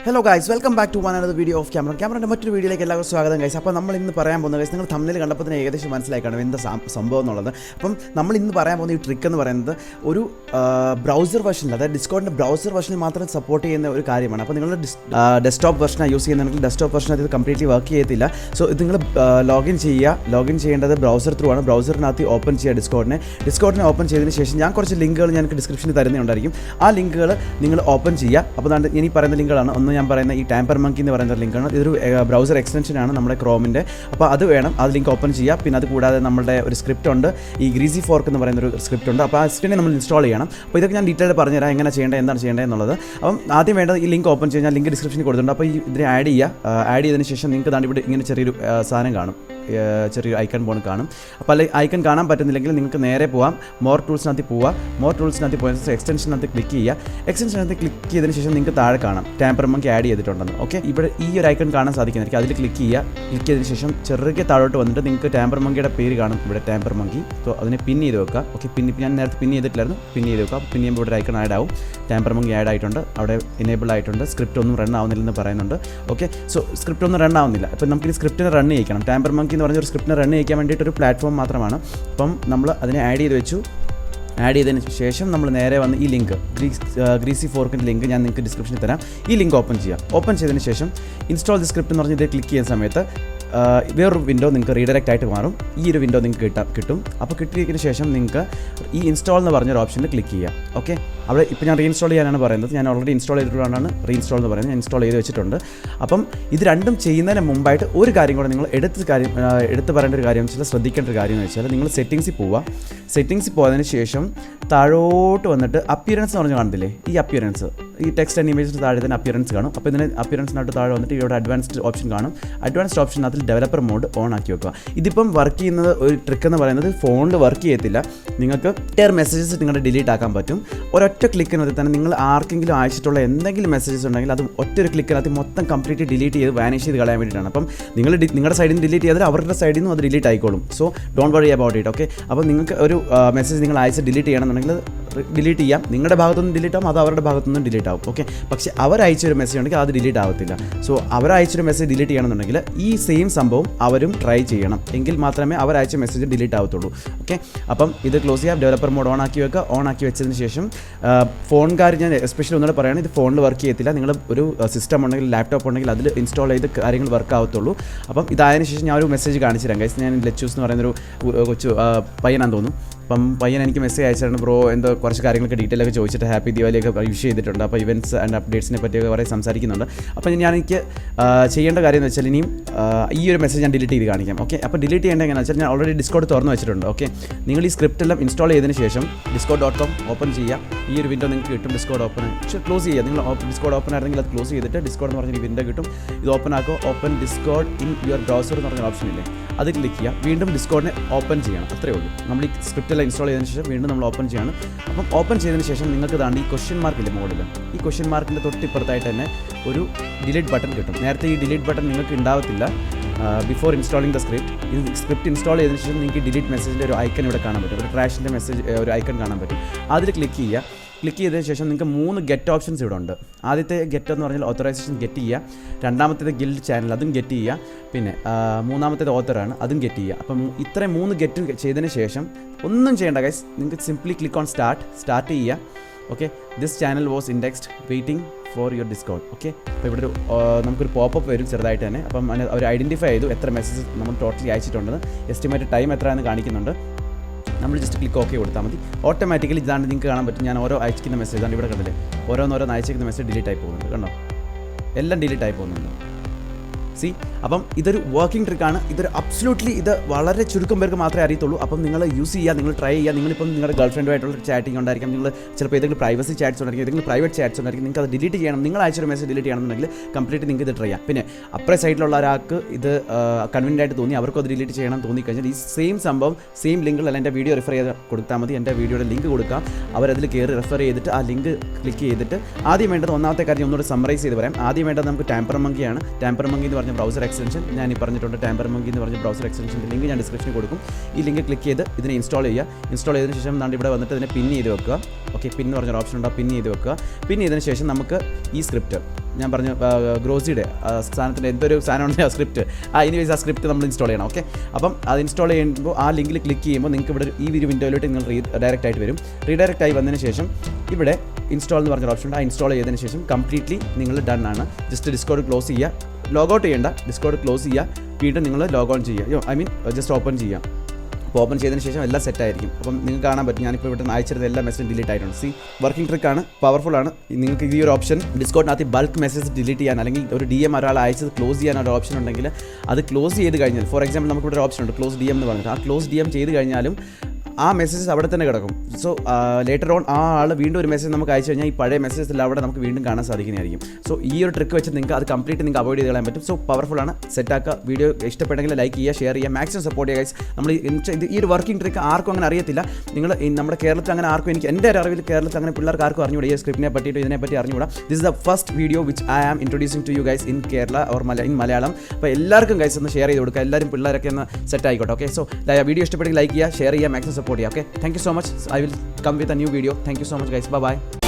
Hello guys, welcome back to one another video of Cameron. Cameron മറ്റൊരു വീഡിയോയിലേക്ക് എല്ലാവർക്കും സ്വാഗതം ഗൈസ്. അപ്പോൾ നമ്മൾ ഇന്ന് പറയാൻ പോകുന്ന ഗൈസ് നിങ്ങൾ തമ്മിൽ കണ്ടപ്പോൾ തന്നെ ഏകദേശം മനസ്സിലായി കാണും എന്താ സംഭവം എന്നുള്ളത്. അപ്പം നമ്മൾ ഇന്ന് പറയാൻ പോകുന്ന ഈ ട്രിക്ക് എന്ന് പറയുന്നത് ഒരു ബ്രൗസർ വെർഷനിൽ, അതായത് ഡിസ്കോഡിൻ്റെ ബ്രൗസർ വെർഷനിൽ മാത്രം സപ്പോർട്ട് ചെയ്യുന്ന ഒരു കാര്യമാണ്. അപ്പോൾ നിങ്ങൾ ഡെസ്ക്ടോപ്പ് വെർഷനാണ് യൂസ് ചെയ്യുന്നതെങ്കിൽ ഡെസ്ക്ടോപ്പ് വെർഷൻ അത് കംപ്ലീറ്റ്ലി വർക്ക് ചെയ്യത്തില്ല. സോ ഇത് നിങ്ങൾ ലോഗിൻ ചെയ്യേണ്ടത് ബ്രൗസർ ത്രൂ ആണ്. ബ്രൗസറിനകത്ത് ഓപ്പൺ ചെയ്യുക ഡിസ്കോഡിനെ ഓപ്പൺ ചെയ്തതിന് ശേഷം ഞാൻ കുറച്ച് ലിങ്കുകൾ ഞങ്ങൾക്ക് ഡിസ്ക്രിപ്ഷനിൽ തരുന്നുണ്ടായിരിക്കും. ആ ലിങ്കുകൾ നിങ്ങൾ ഓപ്പൺ ചെയ്യുക. അപ്പോൾ ഞാൻ ഈ പറയുന്ന ലിങ്കുകളാണ്. ഒന്ന് ഞാൻ പറയുന്ന ഈ ടാമ്പർ മങ്കി എന്ന് പറയുന്ന ലിങ്കാണ്. ഇതൊരു ബ്രൗസർ എക്സ്റ്റൻഷനാണ് നമ്മുടെ ക്രോമിൻ്റെ. അപ്പോൾ അത് വേണം, അത് ലിങ്ക് ഓപ്പൺ ചെയ്യുക. പിന്നെ അത് കൂടാതെ നമ്മുടെ ഒരു സ്ക്രിപ്റ്റ് ഉണ്ട്, ഈ ഗ്രീസി ഫോർക്ക് എന്ന് പറയുന്ന ഒരു സ്ക്രിപ്റ്റ് ഉണ്ട്. അപ്പോൾ ആ സ്ക്രിപ്റ്റിനെ നമ്മൾ ഇൻസ്റ്റാൾ ചെയ്യണം. അപ്പോൾ ഇതൊക്കെ ഞാൻ ഡീറ്റെയിൽ പറഞ്ഞുതരാം, എങ്ങനെ ചെയ്യേണ്ടത്, എന്താണ് ചെയ്യേണ്ടത് എന്നുള്ളത്. അപ്പം ആദ്യം വേണ്ടത് ഈ ലിങ്ക് ഓപ്പൺ ചെയ്യാൻ ലിങ്ക് ഡിസ്ക്രിപ്ഷനിൽ കൊടുത്തിട്ടുണ്ട്. അപ്പോൾ ഈ ഇതിനെ ആഡ് ചെയ്തതിന് ശേഷം നിങ്ങൾക്ക് ദാണ്ട് ഇവിടെ ഇങ്ങനെ ചെറിയൊരു സാധനം കാണും, ചെറിയൊരു ഐക്കൺ പോണ് കാണും. അപ്പോൾ അല്ലെങ്കിൽ ഐക്കൺ കാണാൻ പറ്റുന്നില്ലെങ്കിൽ നിങ്ങൾക്ക് നേരെ പോവാം, മോർ ടൂൾസിനകത്ത് പോയ എക്സ്റ്റൻഷനകത്ത് ക്ലിക്ക് ക്ലിക്ക് ചെയ്തതിന് ശേഷം നിങ്ങൾക്ക് താഴെ കാണാം ടാമ്പർ മങ്കി ആഡ് ചെയ്തിട്ടുണ്ടെന്ന്. ഓക്കെ, ഇവിടെ ഈ ഒരു ഐക്കൺ കാണാൻ സാധിക്കുന്നതായിരിക്കും. അതിൽ ക്ലിക്ക് ചെയ്തതിന് ശേഷം ചെറുകെ താഴോട്ട് വന്നിട്ട് നിങ്ങൾക്ക് ടാമ്പർ മങ്കിയുടെ പേര് കാണും ഇവിടെ, ടാമ്പർ മങ്കി. സോ അതിനെ പിൻ ചെയ്ത് വെക്കുക. ഓക്കെ, ഞാൻ നേരത്തെ പിൻ ചെയ്തിട്ടില്ലായിരുന്നു, പിൻ ചെയ്ത് വെക്കുക. പിൻ ചെയ്യുമ്പോൾ ഇവിടെ ഐക്കൺ ആഡ് ആവും, ടാമ്പർ മങ്കി ആഡ് ആയിട്ടുണ്ട്, അവിടെ എനേബിൾ ആയിട്ടുണ്ട്. സ്ക്രിപ്റ്റ് ഒന്നും റൺ ആവുന്നില്ലെന്ന് പറയുന്നുണ്ട്. ഓക്കെ, സോ സ്ക്രിപ്റ്റ് ഒന്നും റൺ ആവുന്നില്ല. അപ്പോൾ നമുക്ക് ഈ സ്ക്രിപ്റ്റിനെ റൺ ചെയ്യിക്കണം. ടാമ്പർ മങ്കി എന്ന് പറഞ്ഞ ഒരു സ്ക്രിപ്റ്റിനെ റൺ ചെയ്യിക്കാൻ വേണ്ടിയിട്ടൊരു പ്ലാറ്റ്ഫോം മാത്രമാണ്. അപ്പം നമ്മൾ അതിനെ ആഡ് ചെയ്തതിന് ശേഷം നമ്മൾ നേരെ വന്ന് ഈ ലിങ്ക് ഗ്രീസി ഫോർക്കിൻ്റെ ലിങ്ക് ഞാൻ നിങ്ങൾക്ക് ഡിസ്ക്രിപ്ഷനിൽ തരാം. ഈ ലിങ്ക് ഓപ്പൺ ചെയ്തതിന് ശേഷം ഇൻസ്റ്റാൾ ദി സ്ക്രിപ്റ്റ് എന്ന് പറഞ്ഞ് ഇത് ക്ലിക്ക് ചെയ്യുന്ന സമയത്ത് വേറൊരു വിൻഡോ നിങ്ങൾക്ക് റീഡയറക്റ്റ് ആയിട്ട് മാറും. ഈ ഒരു വിൻഡോ നിങ്ങൾക്ക് കിട്ടും. അപ്പോൾ കിട്ടിയതിന് ശേഷം നിങ്ങൾക്ക് ഈ ഇൻസ്റ്റാൾ എന്ന് പറഞ്ഞൊരു ഓപ്ഷനിൽ ക്ലിക്ക് ചെയ്യാം. ഓക്കെ, അവിടെ ഇപ്പോൾ ഞാൻ റീഇൻസ്റ്റാൾ ചെയ്യാനാണ് പറയുന്നത്. ഞാൻ ഓൾറെഡി ഇൻസ്റ്റാൾ ചെയ്തിട്ടുള്ളതാണ് റീഇൻസ്റ്റാൾ എന്ന് പറയുന്നത്. ഞാൻ ഇൻസ്റ്റാൾ ചെയ്ത് വെച്ചിട്ടുണ്ട്. അപ്പം ഇത് രണ്ടും ചെയ്യുന്നതിന് മുമ്പായിട്ട് ഒരു കാര്യം കൂടെ നിങ്ങൾ എടുത്ത് പറയേണ്ട ഒരു കാര്യം വെച്ചാൽ, ശ്രദ്ധിക്കേണ്ട ഒരു കാര്യം എന്ന് വെച്ചാൽ, നിങ്ങൾ സെറ്റിങ്സിൽ പോയതിന് ശേഷം താഴോട്ട് വന്നിട്ട് അപ്പിയറൻസ് എന്ന് പറഞ്ഞ് കാണത്തില്ലേ, ഈ അപ്പിയറൻസ്, ഈ ടെക്സ്റ്റ് ആൻഡ് ഇമേജിന് താഴെ തന്നെ അപ്പിയറൻസ് കാണും. അപ്പോൾ ഇതിന് അപ്പിയറൻസിനകത്ത് താഴെ വന്നിട്ട് ഇവിടെ അഡ്വാൻസ്ഡ് ഓപ്ഷൻ കാണും. അഡ്വാൻസ്ഡ് ഓപ്ഷനകത്ത് ഡെവലപ്പർ മോഡ് ഓൺ ആക്കി വെക്കുക. ഇതിപ്പം വർക്ക് ചെയ്യുന്നത്, ഒരു ട്രിക്ക് എന്ന് പറയുന്നത് ഫോണിൽ വർക്ക് ചെയ്യത്തില്ല. നിങ്ങൾക്ക് മെസ്സേജസ് നിങ്ങളുടെ ഡിലീറ്റ് ആക്കാൻ പറ്റും. ഒരൊറ്റ ക്ലിക്കിനകത്ത് തന്നെ നിങ്ങൾ ആർക്കെങ്കിലും അയച്ചിട്ടുള്ള എന്തെങ്കിലും മെസ്സേജസ് ഉണ്ടെങ്കിൽ അത് ഒറ്റൊരു ക്ലിക്കിനകത്ത് മൊത്തം കംപ്ലീറ്റ് ഡിലീറ്റ് ചെയ്ത് വാനിഷ് ചെയ്ത് കളയാൻ വേണ്ടിയിട്ടാണ്. അപ്പം നിങ്ങൾ നിങ്ങളുടെ സൈഡിൽ നിന്ന് ഡിലീറ്റ് ചെയ്താൽ അവരുടെ സൈഡിൽ നിന്നും അത് ഡിലീറ്റ് ആയിക്കോളും. So don't worry about it. Okay, അപ്പോൾ നിങ്ങൾക്ക് ഒരു മെസ്സേജ് നിങ്ങൾ അയച്ച് ഡിലീറ്റ് ചെയ്യണമെന്നുണ്ടെങ്കിൽ ഡിലീറ്റ് ചെയ്യാം. നിങ്ങളുടെ ഭാഗത്തുനിന്ന് ഡിലീറ്റ് ആവും, അത് അവരുടെ ഭാഗത്തുനിന്നും ഡിലീറ്റ് ആവും. ഓക്കെ, പക്ഷേ അവരയച്ചൊരു മെസ്സേജ് ഉണ്ടെങ്കിൽ അത് ഡിലീറ്റ് ആവത്തില്ല. സോ അവരയച്ചൊരു മെസ്സേജ് ഡിലീറ്റ് ചെയ്യണമെന്നുണ്ടെങ്കിൽ ഈ സെയിം സംഭവം അവരും ട്രൈ ചെയ്യണം, എങ്കിൽ മാത്രമേ അവരയച്ച മെസ്സേജ് ഡിലീറ്റ് ആവത്തുള്ളൂ. ഓക്കെ, അപ്പം ഇത് ക്ലോസ് ചെയ്യാം. ഡെവലപ്പർ മോഡ് ഓൺ ആക്കി വെക്കുക. ഓൺ ആക്കി വെച്ചതിന് ശേഷം ഫോൺകാർ, ഞാൻ എസ്പെഷ്യലി ഒന്നുകൂടെ പറയുകയാണ്, ഇത് ഫോണിൽ വർക്ക് ചെയ്യത്തില്ല. നിങ്ങൾ ഒരു സിസ്റ്റം ഉണ്ടെങ്കിൽ, ലാപ്ടോപ്പ് ഉണ്ടെങ്കിൽ അതിൽ ഇൻസ്റ്റാൾ ചെയ്ത് കാര്യങ്ങൾ വർക്ക് ആവത്തുള്ളൂ. അപ്പം ഇതായതിനു ശേഷം ഞാൻ ഒരു മെസ്സേജ് കാണിച്ചു തരാം ഗൈസ്. ഞാൻ ലെച്ചൂസ് എന്ന് പറയുന്നൊരു കൊച്ചു പയ്യനാന്ന് തോന്നുന്നു. അപ്പം പയ്യൻ എനിക്ക് മെസ്സേജ് അയച്ചിട്ടുണ്ട്, ബ്രോ എന്തോ കുറച്ച് കാര്യങ്ങളൊക്കെ ഡീറ്റെയിൽ ഒക്കെ ചോദിച്ചിട്ട് ഹാപ്പി ദിവാലിയൊക്കെ വിഷ് ചെയ്തിട്ടുണ്ട്. അപ്പോൾ ഇവൻറ്റ്സ് ആൻഡ് അപ്ഡേറ്റ്സിനെ പറ്റിയൊക്കെ കുറേ സംസാരിക്കുന്നുണ്ട്. അപ്പോൾ എനിക്ക് ചെയ്യേണ്ട കാര്യം എന്ന് വെച്ചാൽ, ഇനിയും ഈ ഒരു മെസ്സേജ് ഞാൻ ഡിലീറ്റ് ചെയ്ത് കാണിക്കാം. ഓക്കെ, അപ്പോൾ ഡിലീറ്റ് ചെയ്യേണ്ടത് എങ്ങനെയാണെന്ന് വെച്ചാൽ, ഞാൻ ഓൾറെഡി ഡിസ്കോഡ് തുറന്ന് വെച്ചിട്ടുണ്ട്. ഓക്കെ, നിങ്ങൾ ഈ സ്ക്രിപ്റ്റ് എല്ലാം ഇൻസ്റ്റാൾ ചെയ്തതിന് ശേഷം discord.com ഓപ്പൺ ചെയ്യുക. ഈ ഒരു വിൻഡോ നിങ്ങൾക്ക് കിട്ടും. ഡിസ്കോഡ് ഓപ്പൺ, പക്ഷേ ക്ലോസ് ചെയ്യുക. നിങ്ങൾ ഡിസ്കോഡ് ഓപ്പൺ ആയിരുന്നെങ്കിൽ അത് ക്ലോസ് ചെയ്തിട്ട് ഡിസ്കോഡ് എന്ന് പറഞ്ഞൊരു വിൻഡോ കിട്ടും. ഇത് ഓപ്പൺ ആക്കുക. Open Discord in your browser എന്ന് പറഞ്ഞ ഓപ്ഷൻ ഇല്ലേ, അത് ക്ലിക്ക് ചെയ്യുക. വീണ്ടും ഡിസ്കോഡിനെ ഓപ്പൺ ചെയ്യണം. അത്രയേ ഉള്ളൂ. നമ്മൾ ഈ സ്ക്രിപ്റ്റ് എല്ലാം ഇൻസ്റ്റാൾ ചെയ്തതിന് ശേഷം വീണ്ടും നമ്മൾ ഓപ്പൺ ചെയ്യണം. അപ്പം ഓപ്പൺ ചെയ്തതിന് ശേഷം നിങ്ങൾക്ക് താണ്ടി ഈ ക്വസ്റ്റ്യൻ മാർക്കില്ലേ മുകളിൽ, ഈ ക്വസ്റ്റ്യൻ മാർക്കിൻ്റെ തൊട്ടിപ്പുറത്തായിട്ട് തന്നെ ഒരു ഡിലീറ്റ് ബട്ടൺ കിട്ടും. നേരത്തെ ഈ ഡിലീറ്റ് ബട്ടൺ നിങ്ങൾക്ക് ഉണ്ടാവത്തില്ല ബിഫോർ ഇൻസ്റ്റാളിംഗ് ദ സ്ക്രിപ്റ്റ്. ഈ സ്ക്രിപ്റ്റ് ഇൻസ്റ്റാൾ ചെയ്തതിന് ശേഷം നിങ്ങൾക്ക് ഡിലീറ്റ് മെസ്സേജിൻ്റെ ഒരു ഐക്കൺ ഇവിടെ കാണാൻ പറ്റും, ഒരു ട്രാഷിൻ്റെ മെസ്സേജ് ഒരു ഐക്കൺ കാണാൻ പറ്റും. അതിൽ ക്ലിക്ക് ചെയ്യുക. ക്ലിക്ക് ചെയ്തതിന് ശേഷം നിങ്ങൾക്ക് 3 ഗെറ്റ് ഓപ്ഷൻസ് ഇവിടെ ഉണ്ട്. ആദ്യത്തെ ഗെറ്റ് എന്ന് പറഞ്ഞാൽ ഓത്തറൈസേഷൻ ഗെറ്റ് ചെയ്യുക. രണ്ടാമത്തേത് ഗിൽഡ് ചാനൽ, അതും ഗെറ്റ് ചെയ്യുക. പിന്നെ മൂന്നാമത്തേത് ഓത്തറാണ്, അതും ഗെറ്റ് ചെയ്യുക. അപ്പം ഇത്രയും 3 ഗെറ്റ് ചെയ്തതിന് ശേഷം ഒന്നും ചെയ്യേണ്ട ഗൈസ്, നിങ്ങൾക്ക് സിംപ്ലി ക്ലിക്ക് ഓൺ സ്റ്റാർട്ട് ചെയ്യുക. Okay, this channel was indexed waiting for your Discord. Okay, അപ്പോൾ ഇവിടെ നമുക്കൊരു പോപ്പപ്പ് വരും ചെറുതായിട്ട് തന്നെ. അപ്പം അവർ ഐഡൻറ്റിഫൈ ചെയ്തു എത്ര മെസ്സേജ് നമ്മൾ ടോട്ടലി അയച്ചിട്ടുണ്ടെന്ന്. എസ്റ്റിമേറ്റ് ടൈം എത്രയാണെന്ന് കാണിക്കുന്നുണ്ട്. നമ്മൾ ജസ്റ്റ് ക്ലിക്ക് ഓക്കെ കൊടുത്താൽ മതി. ഓട്ടോമാറ്റിക്കലി ഇതാണ് നിങ്ങൾക്ക് കാണാൻ പറ്റും. ഞാൻ ഓരോ അയച്ചിരിക്കുന്ന മെസ്സേജ് ആണ് ഇവിടെ കണ്ടില്ലേ, ഓരോന്ന് അയച്ചിരിക്കുന്ന മെസ്സേജ് ഡിലീറ്റ് ആയി പോകുന്നുണ്ട്. കണ്ടോ, എല്ലാം ഡിലീറ്റ് ആയി പോകുന്നുണ്ട്. അപ്പം ഇതൊരു വർക്കിംഗ് ട്രിക്കാണ്. ഇതൊരു അബ്സല്യൂട്ട്ലി ഇത് വളരെ ചുരുക്കം പേർക്ക് മാത്രമേ അറിയത്തുള്ളൂ. അപ്പം നിങ്ങൾ യൂസ് ചെയ്യുക, നിങ്ങൾ ട്രൈ ചെയ്യുക. നിങ്ങളിപ്പം നിങ്ങളുടെ ഗേൾ ഫ്രണ്ടുമായിട്ടുള്ള ചാറ്റിംഗ് ഉണ്ടായിരിക്കും, നിങ്ങൾ ചിലപ്പോൾ ഏതെങ്കിലും പ്രൈവസി ചാറ്റ്സ് ഉണ്ടായിരിക്കും, ഏതെങ്കിലും പ്രൈവറ്റ് ചാറ്റ്സ് ഉണ്ടായിരിക്കും. നിങ്ങൾക്ക് അത് ഡിലീറ്റ് ചെയ്യണം, നിങ്ങൾ അയച്ചൊരു മെസ്സേജ് ഡിലീറ്റ് ചെയ്യണമെന്നുണ്ടെങ്കിൽ കംപ്ലീറ്റ് നിങ്ങൾക്ക് ഇത് ട്രൈ ചെയ്യാം. പിന്നെ അപ്പുറേ സൈഡിലുള്ള ഒരാൾക്ക് ഇത് കൺവീനിയൻ്റ് ആയിട്ട് തോന്നി, അവർക്കും അത് ഡിലീറ്റ് ചെയ്യണം തോന്നിക്കഴിഞ്ഞാൽ ഈ സെയിം സംഭവം സെയിം ലിങ്കുകൾ എൻ്റെ വീഡിയോ റെഫർ ചെയ്ത് കൊടുത്താൽ മതി. എൻ്റെ വീഡിയോയുടെ ലിങ്ക് കൊടുക്കാം, അവരതിൽ കയറി റെഫർ ചെയ്തിട്ട് ആ ലിങ്ക് ക്ലിക്ക് ചെയ്തിട്ട് ആദ്യം വേണ്ടത്, ഒന്നാമത്തെ കാര്യം ഒന്നുകൂടെ സമ്മറൈസ് ചെയ്ത് പറയാം. ആദ്യം വേണ്ടത് നമുക്ക് ടാമ്പർ മങ്കിയാണ്. ടാമ്പർ മങ്കി എന്ന് പറഞ്ഞാൽ പറഞ്ഞ ബ്രൗസർ എക്സ്റ്റൻഷൻ ഞാൻ ഈ പറഞ്ഞിട്ടുണ്ട്, ടാമ്പർ മങ്കി എന്ന് പറഞ്ഞ ബ്രൗസർ എക്സ്റ്റൻഷൻ്റെ ലിങ്ക് ഞാൻ ഡിസ്ക്രിപ്ഷനിൽ കൊടുക്കും. ഈ ലിങ്ക് ക്ലിക്ക് ചെയ്ത് ഇതിനെ ഇൻസ്റ്റാൾ ചെയ്യുക. ഇൻസ്റ്റാൾ ചെയ്തതിന് ശേഷം നമ്മൾ ഇവിടെ വന്നിട്ട് ഇതിനെ പിൻ ചെയ്ത് വെക്കുക. ഓക്കെ, പിൻ എന്ന് പറഞ്ഞൊരു ഓപ്ഷൻ ഉണ്ടാവും, പിൻ ചെയ്ത് വെക്കുക. പിൻ ചെയ്തതിന് ശേഷം നമുക്ക് ഈ സ്ക്രിപ്റ്റ് ഞാൻ പറഞ്ഞു ഗ്രോസിയുടെ സാധനത്തിൻ്റെ എന്തൊരു സാധനമുണ്ട് ആ സ്ക്രിപ്റ്റ്, ഇനിവേസ് ആ സ്ക്രിപ്റ്റ് നമ്മൾ ഇൻസ്റ്റാൾ ചെയ്യണം. ഓക്കെ, അപ്പം അത് ഇൻസ്റ്റാൾ ചെയ്യുമ്പോൾ ആ ലിങ്കിൽ ക്ലിക്ക് ചെയ്യുമ്പോൾ നിങ്ങൾക്ക് ഇവിടെ ഈ ഒരു വിൻഡോയിലോട്ട് നിങ്ങൾ ഡയറക്റ്റ് ആയിട്ട് വരും. റീഡയറക്റ്റ് ആയി വന്നതിന് ശേഷം ഇവിടെ ഇൻസ്റ്റാൾ എന്ന് പറഞ്ഞൊരു ഓപ്ഷൻ ഉണ്ട്. ആ ഇൻസ്റ്റാൾ ചെയ്തതിന് ശേഷം കംപ്ലീറ്റ്ലി നിങ്ങൾ ഡൺ ആണ്. ജസ്റ്റ് ഡിസ്കോഡ് ക്ലോസ് ചെയ്യുക, ലോഗൗട്ട് ചെയ്യേണ്ട, ഡിസ്കോഡ് ക്ലോസ് ചെയ്യുക, വീണ്ടും നിങ്ങൾ ലോഗ് ഓൺ ചെയ്യുക, ജസ്റ്റ് ഓപ്പൺ ചെയ്യുക. അപ്പോൾ ഓപ്പൺ ചെയ്തതിന് ശേഷം എല്ലാം സെറ്റ് ആയിരിക്കും. അപ്പം നിങ്ങൾക്ക് കാണാൻ പറ്റും ഞാനിപ്പോൾ ഇവിടെ അയച്ചിരുന്ന എല്ലാ മെസ്സേജും ഡിലീറ്റ് ആയിട്ടുണ്ട്. വർക്കിംഗ് ട്രിക്കാണ്, പവർഫുൾ ആണ്. നിങ്ങൾക്ക് ഈ ഒരു ഓപ്ഷൻ ഡിസ്കോഡിനകത്ത് ബൾക്ക് മെസ്സേജ് ഡിലീറ്റ് ചെയ്യാൻ അല്ലെങ്കിൽ ഒരു DM ഒരാൾ അയച്ചത് ക്ലോസ് ചെയ്യാൻ ഒരു ഓപ്ഷൻ ഉണ്ടെങ്കിൽ അത് ക്ലോസ് ചെയ്ത് കഴിഞ്ഞാൽ, ഫോർ എക്സാമ്പിൾ നമുക്കിവിടെ ഒരു ഓപ്ഷൻ ഉണ്ട് ക്ലോസ് DM എന്ന് പറഞ്ഞിട്ട്, ആ ക്ലോസ് DM ചെയ്ത് കഴിഞ്ഞാലും ആ മെസ്സേജസ് അവിടെ തന്നെ കിടക്കും. സോ ലേറ്റർ ഓൺ ആ ആൾ വീണ്ടും ഒരു മെസ്സേജ് നമുക്ക് അയച്ചു കഴിഞ്ഞാൽ ഈ പഴയ മെസ്സേജസ് എല്ലാം അവിടെ നമുക്ക് വീണ്ടും കാണാൻ സാധിക്കുന്നതായിരിക്കും. സോ ഈ ഒരു ട്രിക്ക് വെച്ച് നിങ്ങൾക്ക് അത് കംപ്ലീറ്റ് നിങ്ങൾക്ക് അവോയ്ഡ് ചെയ്ത് കളയാൻ പറ്റും. സോ പവർഫുൾ ആണ്, സെറ്റാക്കുക. വീഡിയോ ഇഷ്ടപ്പെട്ടെങ്കിൽ ലൈക്ക് ചെയ്യുക, ഷെയർ ചെയ്യുക, മാക്സിമം സപ്പോർട്ട് ചെയ്യുക ഗൈസ്. നമ്മൾ ഈ ഒരു വർക്കിംഗ് ട്രിക്ക് ആർക്കും അങ്ങനെ അറിയത്തില്ല. നിങ്ങൾ നമ്മുടെ കേരളത്തിൽ അങ്ങനെ ആർക്കും, എൻ്റെ ഒരു അറിവിൽ കേരളത്തിൽ അങ്ങനെ പിള്ളേർക്ക് ആർക്കും അറിഞ്ഞുകൂടാ, ഈ സ്ക്രിപ്റ്റിനെ പറ്റിയിട്ട് ഇതിനെപ്പറ്റി അറിഞ്ഞുകൂടാ. This is the first video which I am introducing to you guys in Kerala or in Malayalam. അപ്പോൾ എല്ലാവർക്കും ഗൈസ് ഒന്ന് ഷെയർ ചെയ്ത് കൊടുക്കുക, എല്ലാവരും പിള്ളേരൊക്കെ ഒന്ന് സെറ്റ് ആയിക്കോട്ടെ. ഓക്കെ, സോ വീഡിയോ ഇഷ്ടപ്പെട്ടെങ്കിൽ ലൈക്ക് ചെയ്യുക, ഷെയർ ചെയ്യുക, മാക്സിമം സപ്പോർട്ട് ചെയ്യുക. Okay, thank you so much. I will come with a new video. Thank you so much guys. Bye bye.